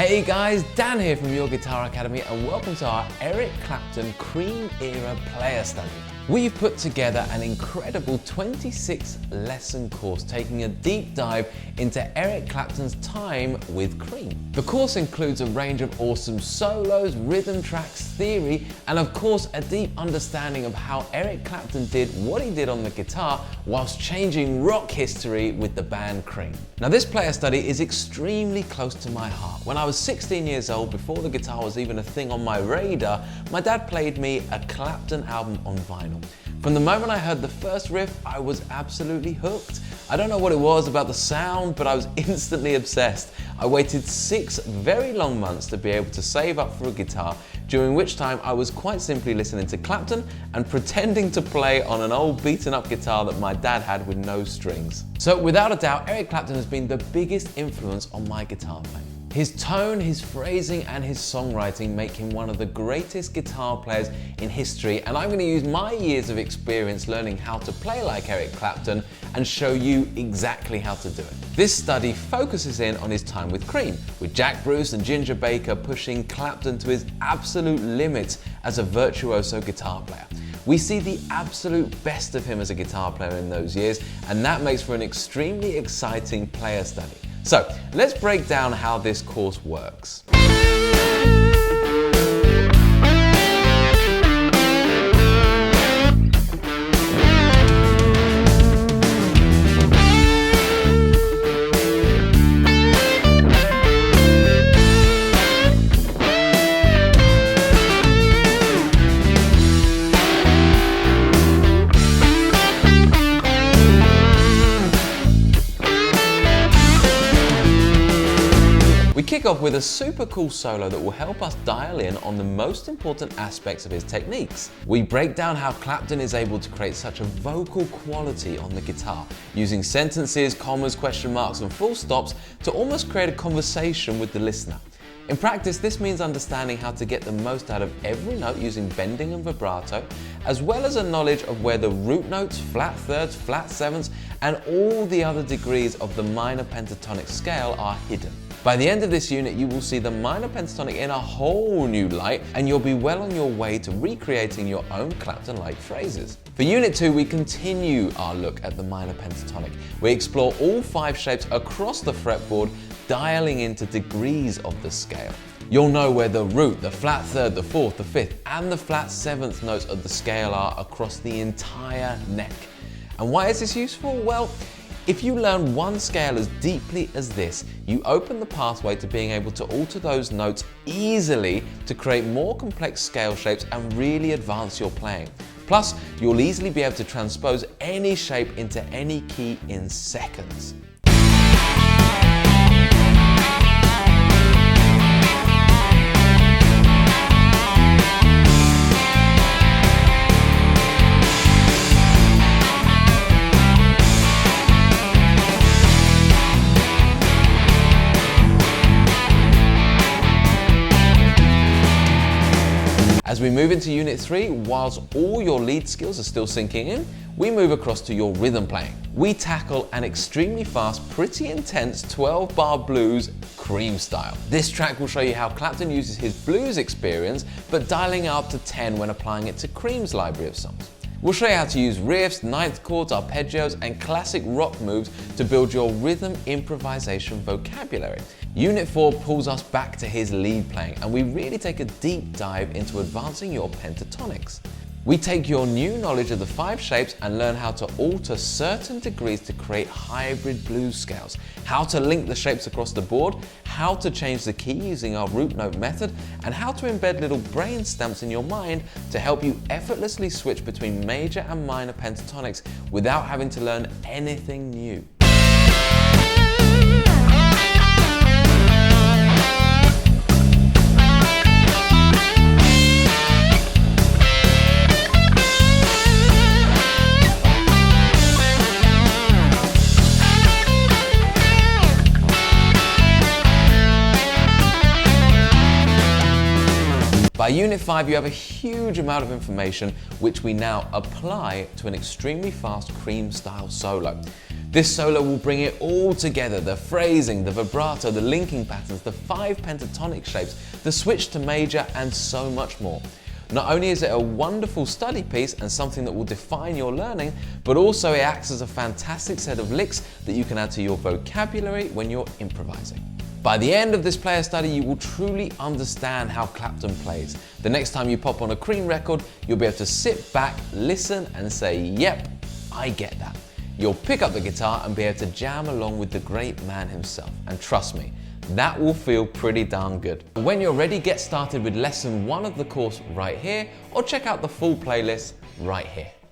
Hey guys, Dan here from Your Guitar Academy and welcome to our Eric Clapton Cream Era Player Study. We've put together an incredible 26 lesson course taking a deep dive into Eric Clapton's time with Cream. The course includes a range of awesome solos, rhythm tracks, theory, and of course a deep understanding of how Eric Clapton did what he did on the guitar whilst changing rock history with the band Cream. Now this player study is extremely close to my heart. When I was 16 years old, before the guitar was even a thing on my radar, my dad played me a Clapton album on vinyl. From the moment I heard the first riff, I was absolutely hooked. I don't know what it was about the sound, but I was instantly obsessed. I waited 6 very long months to be able to save up for a guitar, during which time I was quite simply listening to Clapton and pretending to play on an old beaten up guitar that my dad had with no strings. So without a doubt, Eric Clapton has been the biggest influence on my guitar playing. His tone, his phrasing, and his songwriting make him one of the greatest guitar players in history, and I'm going to use my years of experience learning how to play like Eric Clapton and show you exactly how to do it. This study focuses in on his time with Cream, with Jack Bruce and Ginger Baker pushing Clapton to his absolute limits as a virtuoso guitar player. We see the absolute best of him as a guitar player in those years, and that makes for an extremely exciting player study. So let's break down how this course works. We kick off with a super cool solo that will help us dial in on the most important aspects of his techniques. We break down how Clapton is able to create such a vocal quality on the guitar, using sentences, commas, question marks, and full stops to almost create a conversation with the listener. In practice, this means understanding how to get the most out of every note using bending and vibrato, as well as a knowledge of where the root notes, flat thirds, flat sevenths, and all the other degrees of the minor pentatonic scale are hidden. By the end of this unit, you will see the minor pentatonic in a whole new light, and you'll be well on your way to recreating your own Clapton-like phrases. For Unit 2, we continue our look at the minor pentatonic. We explore all 5 shapes across the fretboard, dialing into degrees of the scale. You'll know where the root, the flat third, the fourth, the fifth, and the flat 7th notes of the scale are across the entire neck. And why is this useful? Well, if you learn one scale as deeply as this, you open the pathway to being able to alter those notes easily to create more complex scale shapes and really advance your playing. Plus, you'll easily be able to transpose any shape into any key in seconds. As we move into Unit 3, whilst all your lead skills are still sinking in, we move across to your rhythm playing. We tackle an extremely fast, pretty intense 12-bar blues Cream style. This track will show you how Clapton uses his blues experience, but dialing it up to 10 when applying it to Cream's library of songs. We'll show you how to use riffs, ninth chords, arpeggios, and classic rock moves to build your rhythm improvisation vocabulary. Unit 4 pulls us back to his lead playing, and we really take a deep dive into advancing your pentatonics. We take your new knowledge of the 5 shapes and learn how to alter certain degrees to create hybrid blues scales, how to link the shapes across the board, how to change the key using our root note method, and how to embed little brain stamps in your mind to help you effortlessly switch between major and minor pentatonics without having to learn anything new. By Unit 5, you have a huge amount of information which we now apply to an extremely fast Cream style solo. This solo will bring it all together, the phrasing, the vibrato, the linking patterns, the 5 pentatonic shapes, the switch to major, and so much more. Not only is it a wonderful study piece and something that will define your learning, but also it acts as a fantastic set of licks that you can add to your vocabulary when you're improvising. By the end of this player study, you will truly understand how Clapton plays. The next time you pop on a Cream record, you'll be able to sit back, listen, and say, yep, I get that. You'll pick up the guitar and be able to jam along with the great man himself. And trust me, that will feel pretty darn good. When you're ready, get started with lesson 1 of the course right here, or check out the full playlist right here.